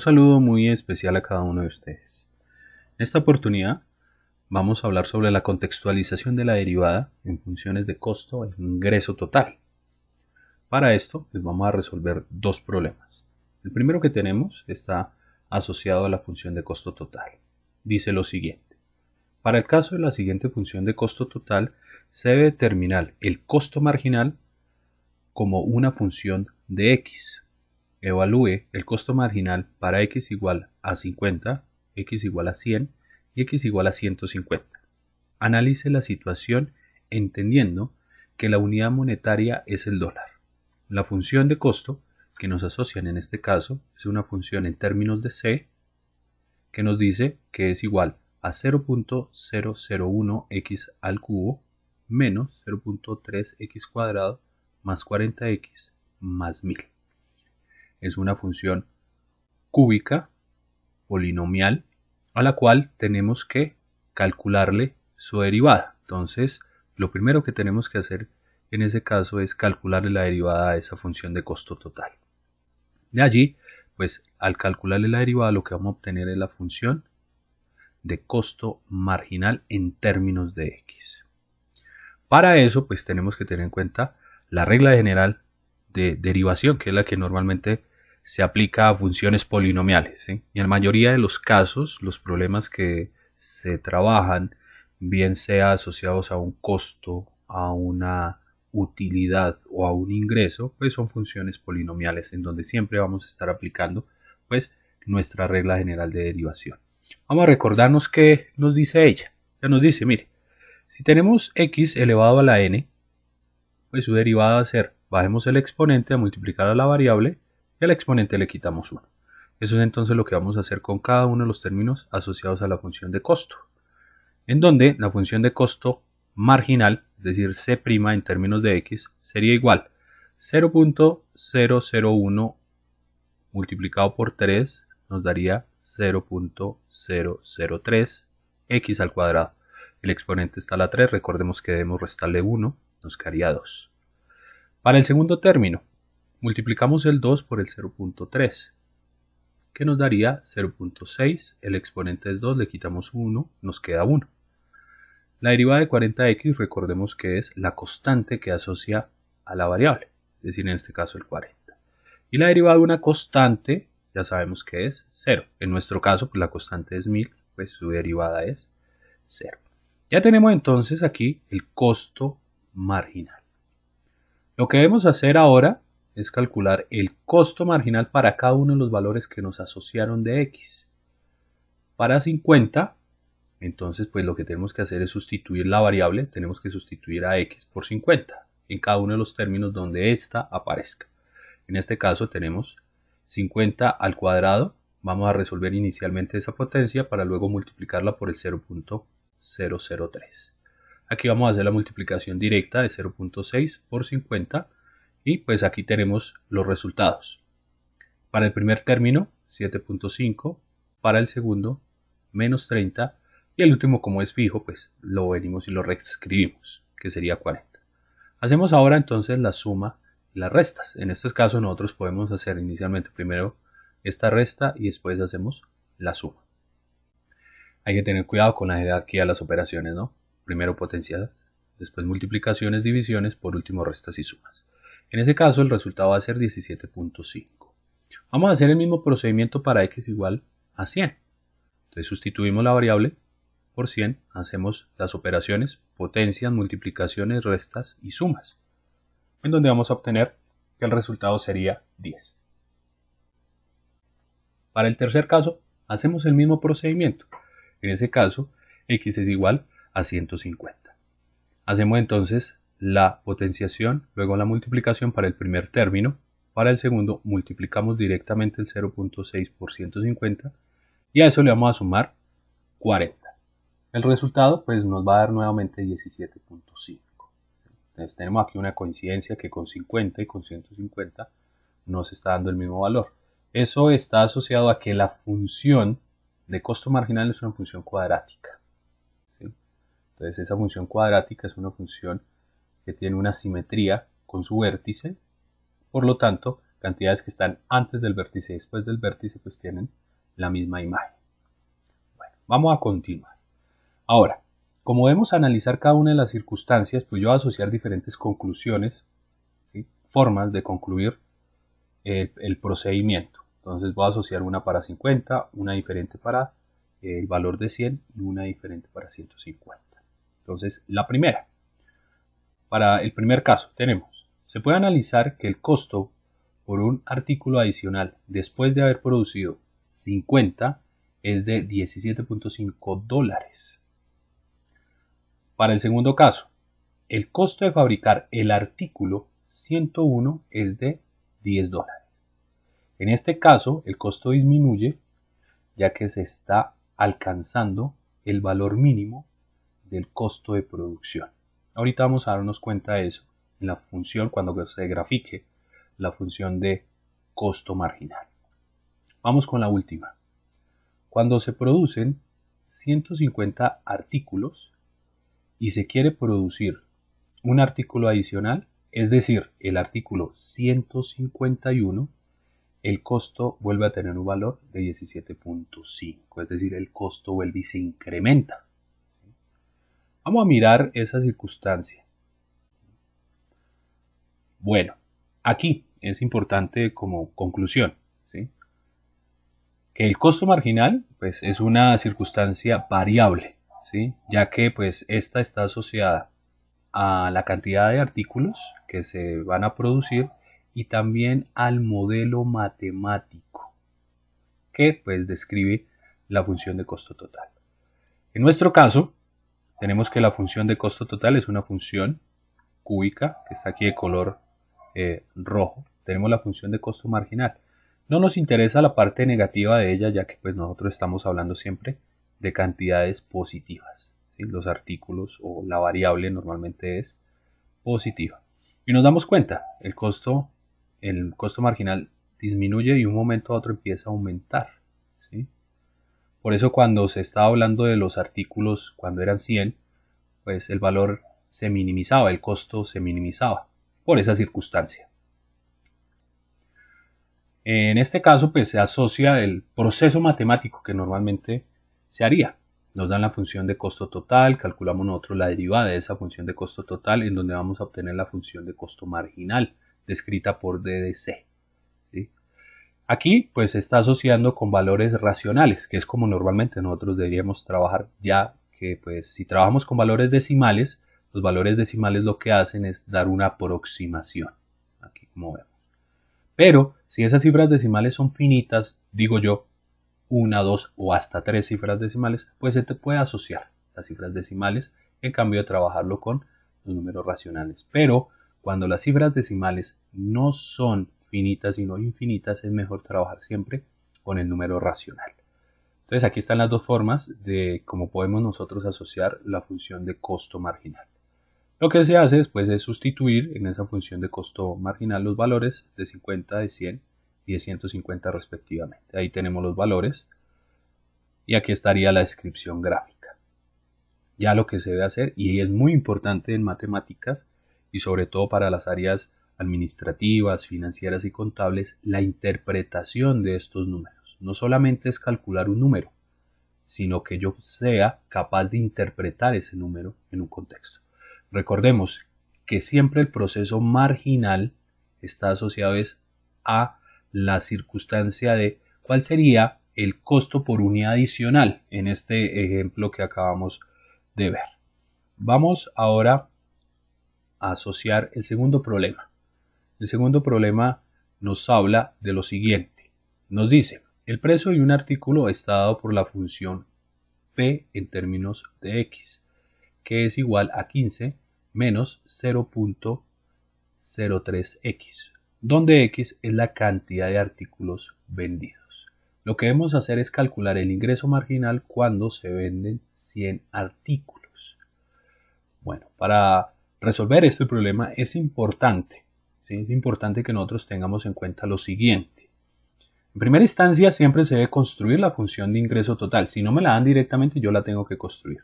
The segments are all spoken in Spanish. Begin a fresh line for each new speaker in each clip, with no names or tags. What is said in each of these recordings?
saludo muy especial a cada uno de ustedes. En esta oportunidad vamos a hablar sobre la contextualización de la derivada en funciones de costo e ingreso total. Para esto, pues vamos a resolver dos problemas. El primero que tenemos está asociado a la función de costo total. Dice lo siguiente. Para el caso de la siguiente función de costo total, se debe determinar el costo marginal como una función de x. Evalúe el costo marginal para x igual a 50, x igual a 100 y x igual a 150. Analice la situación entendiendo que la unidad monetaria es el dólar. La función de costo que nos asocian en este caso es una función en términos de c que nos dice que es igual a 0.001x al cubo menos 0.3x cuadrado más 40x más 1000. Es una función cúbica polinomial a la cual tenemos que calcularle su derivada. Entonces, lo primero que tenemos que hacer en ese caso es calcularle la derivada a esa función de costo total. De allí, pues al calcularle la derivada lo que vamos a obtener es la función de costo marginal en términos de x. Para eso, pues tenemos que tener en cuenta la regla general de derivación, que es la que normalmente se aplica a funciones polinomiales, ¿sí? Y en la mayoría de los casos, los problemas que se trabajan, bien sea asociados a un costo, a una utilidad o a un ingreso, pues son funciones polinomiales en donde siempre vamos a estar aplicando pues nuestra regla general de derivación. Vamos a recordarnos qué nos dice ella. Ya nos dice, mire, si tenemos x elevado a la n, pues su derivada va a ser, bajemos el exponente a multiplicar a la variable y al exponente le quitamos 1. Eso es entonces lo que vamos a hacer con cada uno de los términos asociados a la función de costo, en donde la función de costo marginal, es decir, c' en términos de x, sería igual 0.001 multiplicado por 3 nos daría 0.003 x al cuadrado. El exponente está a la 3, recordemos que debemos restarle 1, nos quedaría 2. Para el segundo término, multiplicamos el 2 por el 0.3, que nos daría 0.6, el exponente es 2, le quitamos 1, nos queda 1. La derivada de 40x, recordemos que es la constante que asocia a la variable, es decir, en este caso el 40. Y la derivada de una constante, ya sabemos que es 0. En nuestro caso, pues la constante es 1000, pues su derivada es 0. Ya tenemos entonces aquí el costo marginal. Lo que debemos hacer ahora es calcular el costo marginal para cada uno de los valores que nos asociaron de x. Para 50, entonces pues lo que tenemos que hacer es sustituir la variable, tenemos que sustituir a x por 50 en cada uno de los términos donde ésta aparezca. En este caso tenemos 50 al cuadrado, vamos a resolver inicialmente esa potencia para luego multiplicarla por el 0.003. Aquí vamos a hacer la multiplicación directa de 0.6 por 50 y pues aquí tenemos los resultados. Para el primer término 7.5, para el segundo menos 30 y el último, como es fijo, pues lo venimos y lo reescribimos, que sería 40. Hacemos ahora entonces la suma y las restas. En este caso nosotros podemos hacer inicialmente primero esta resta y después hacemos la suma. Hay que tener cuidado con la jerarquía de las operaciones, ¿no? Primero potenciadas, después multiplicaciones, divisiones, por último restas y sumas. En ese caso el resultado va a ser 17.5. Vamos a hacer el mismo procedimiento para x igual a 100. Entonces sustituimos la variable por 100, hacemos las operaciones, potencias, multiplicaciones, restas y sumas, en donde vamos a obtener que el resultado sería 10. Para el tercer caso, hacemos el mismo procedimiento. En ese caso, x es igual a 150. Hacemos entonces la potenciación, luego la multiplicación para el primer término. Para el segundo, multiplicamos directamente el 0.6 por 150 y a eso le vamos a sumar 40. El resultado pues nos va a dar nuevamente 17.5. Entonces tenemos aquí una coincidencia que con 50 y con 150 nos está dando el mismo valor. Eso está asociado a que la función de costo marginal es una función cuadrática. ¿Sí? Entonces esa función cuadrática es una función que tiene una simetría con su vértice, por lo tanto cantidades que están antes del vértice y después del vértice pues tienen la misma imagen. Bueno, vamos a continuar. Ahora, como debemos analizar cada una de las circunstancias, pues yo voy a asociar diferentes conclusiones, ¿sí? Formas de concluir el procedimiento. Entonces voy a asociar una para 50, una diferente para el valor de 100 y una diferente para 150. Entonces, la primera, para el primer caso, se puede analizar que el costo por un artículo adicional después de haber producido 50 es de $17.5. Para el segundo caso, el costo de fabricar el artículo 101 es de $10. En este caso, el costo disminuye ya que se está alcanzando el valor mínimo del costo de producción. Ahorita vamos a darnos cuenta de eso en la función cuando se grafique la función de costo marginal. Vamos con la última. Cuando se producen 150 artículos y se quiere producir un artículo adicional, es decir, el artículo 151, el costo vuelve a tener un valor de 17.5, es decir, el costo vuelve y se incrementa. Vamos a mirar esa circunstancia. Bueno, aquí es importante como conclusión, ¿sí? Que el costo marginal pues, es una circunstancia variable, ¿sí? Ya que pues, esta está asociada a la cantidad de artículos que se van a producir y también al modelo matemático que pues, describe la función de costo total. En nuestro caso, tenemos que la función de costo total es una función cúbica, que está aquí de color rojo. Tenemos la función de costo marginal. No nos interesa la parte negativa de ella, ya que pues, nosotros estamos hablando siempre de cantidades positivas, ¿sí? Los artículos o la variable normalmente es positiva. Y nos damos cuenta, el costo marginal disminuye y de un momento a otro empieza a aumentar, ¿sí? Por eso cuando se estaba hablando de los artículos, cuando eran 100, pues el valor se minimizaba, el costo se minimizaba por esa circunstancia. En este caso, pues se asocia el proceso matemático que normalmente se haría. Nos dan la función de costo total, calculamos nosotros la derivada de esa función de costo total, en donde vamos a obtener la función de costo marginal, descrita por DDC. ¿Sí? Aquí, pues se está asociando con valores racionales, que es como normalmente nosotros deberíamos trabajar, ya que, pues, si trabajamos con valores decimales, los valores decimales lo que hacen es dar una aproximación. Aquí, como vemos. Pero si esas cifras decimales son finitas, digo yo, 1, 2 o hasta 3 cifras decimales, pues se te puede asociar las cifras decimales en cambio de trabajarlo con los números racionales. Pero cuando las cifras decimales no son finitas sino infinitas, es mejor trabajar siempre con el número racional. Entonces aquí están las dos formas de cómo podemos nosotros asociar la función de costo marginal. Lo que se hace después es sustituir en esa función de costo marginal los valores de 50, de 100 y de 150 respectivamente. Ahí tenemos los valores y aquí estaría la descripción gráfica. Ya lo que se debe hacer, y es muy importante en matemáticas y sobre todo para las áreas administrativas, financieras y contables, la interpretación de estos números. No solamente es calcular un número, sino que yo sea capaz de interpretar ese número en un contexto. Recordemos que siempre el proceso marginal está asociado a la circunstancia de cuál sería el costo por unidad adicional en este ejemplo que acabamos de ver. Vamos ahora a asociar el segundo problema. El segundo problema nos habla de lo siguiente. Nos dice, el precio de un artículo está dado por la función P en términos de X, que es igual a 15 menos 0.03x, donde X es la cantidad de artículos vendidos. Lo que debemos hacer es calcular el ingreso marginal cuando se venden 100 artículos. Bueno, para resolver este problema es importante que nosotros tengamos en cuenta lo siguiente. En primera instancia siempre se debe construir la función de ingreso total. Si no me la dan directamente, yo la tengo que construir.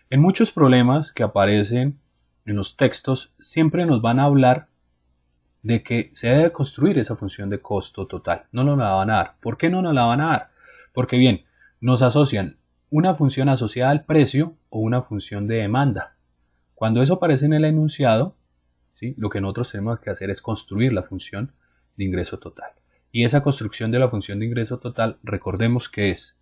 En muchos problemas que aparecen en los textos siempre nos van a hablar de que se debe construir esa función de costo total. No nos la van a dar. ¿Por qué no nos la van a dar? Porque bien, nos asocian una función asociada al precio o una función de demanda. Cuando eso aparece en el enunciado, ¿sí?, lo que nosotros tenemos que hacer es construir la función de ingreso total. Y esa construcción de la función de ingreso total, recordemos que es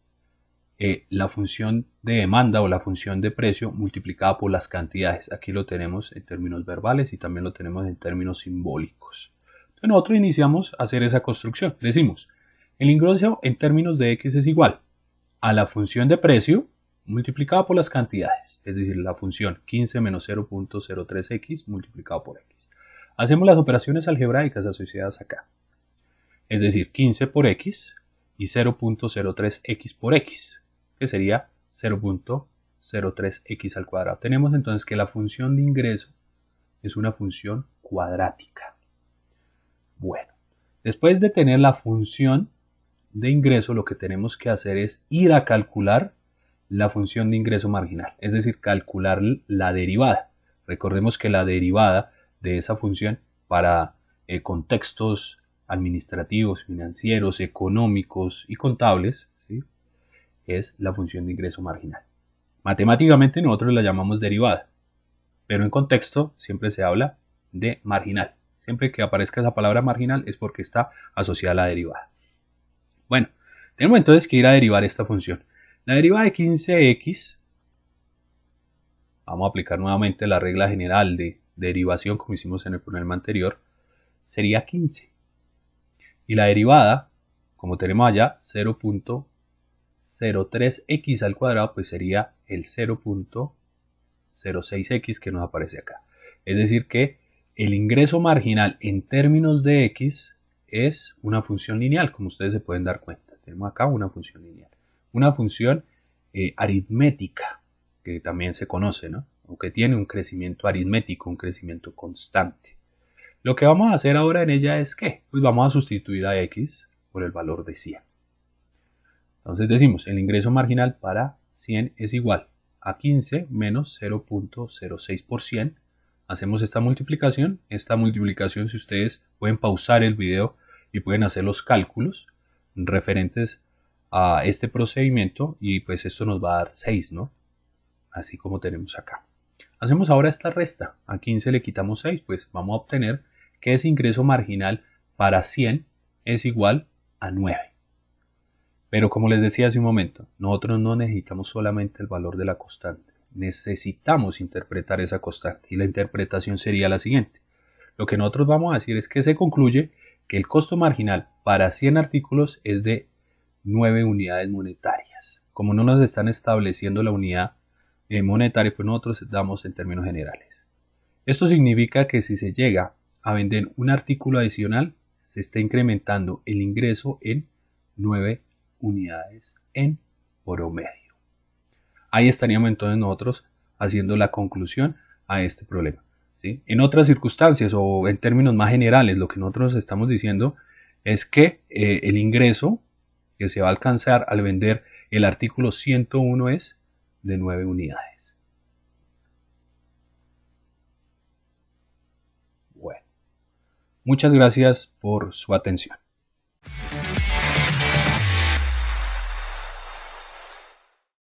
la función de demanda o la función de precio multiplicada por las cantidades. Aquí lo tenemos en términos verbales y también lo tenemos en términos simbólicos. Entonces nosotros iniciamos a hacer esa construcción. Decimos, el ingreso en términos de X es igual a la función de precio multiplicada por las cantidades, es decir, la función 15 menos 0.03x multiplicado por x. Hacemos las operaciones algebraicas asociadas acá, es decir, 15 por x y 0.03x por x, que sería 0.03x al cuadrado. Tenemos entonces que la función de ingreso es una función cuadrática. Bueno, después de tener la función de ingreso, lo que tenemos que hacer es ir a calcular la función de ingreso marginal, es decir, calcular la derivada. Recordemos que la derivada de esa función para contextos administrativos, financieros, económicos y contables, ¿sí?, es la función de ingreso marginal. Matemáticamente nosotros la llamamos derivada, pero en contexto siempre se habla de marginal. Siempre que aparezca esa palabra marginal es porque está asociada a la derivada. Bueno, tenemos entonces que ir a derivar esta función. La derivada de 15x, vamos a aplicar nuevamente la regla general de derivación como hicimos en el problema anterior, sería 15. Y la derivada, como tenemos allá, 0.03x al cuadrado, pues sería el 0.06x que nos aparece acá. Es decir que el ingreso marginal en términos de x es una función lineal, como ustedes se pueden dar cuenta. Tenemos acá una función lineal. Una función aritmética, que también se conoce, ¿no?, o que tiene un crecimiento aritmético, un crecimiento constante. Lo que vamos a hacer ahora en ella es ¿qué? Pues vamos a sustituir a x por el valor de 100. Entonces decimos, el ingreso marginal para 100 es igual a 15 menos 0.06 por 100. Hacemos esta multiplicación. Esta multiplicación, si ustedes pueden pausar el video y pueden hacer los cálculos referentes a este procedimiento, y pues esto nos va a dar 6, ¿no? Así como tenemos acá. Hacemos ahora esta resta. A 15 le quitamos 6, pues vamos a obtener que ese ingreso marginal para 100 es igual a 9. Pero como les decía hace un momento, nosotros no necesitamos solamente el valor de la constante. Necesitamos interpretar esa constante. Y la interpretación sería la siguiente. Lo que nosotros vamos a decir es que se concluye que el costo marginal para 100 artículos es de 9 unidades monetarias. Como no nos están estableciendo la unidad monetaria, pues nosotros damos en términos generales. Esto significa que si se llega a vender un artículo adicional, se está incrementando el ingreso en 9 unidades en promedio. Ahí estaríamos entonces nosotros haciendo la conclusión a este problema, ¿sí? En otras circunstancias o en términos más generales, lo que nosotros estamos diciendo es que el ingreso que se va a alcanzar al vender el artículo 101 es de 9 unidades. Bueno, muchas gracias por su atención.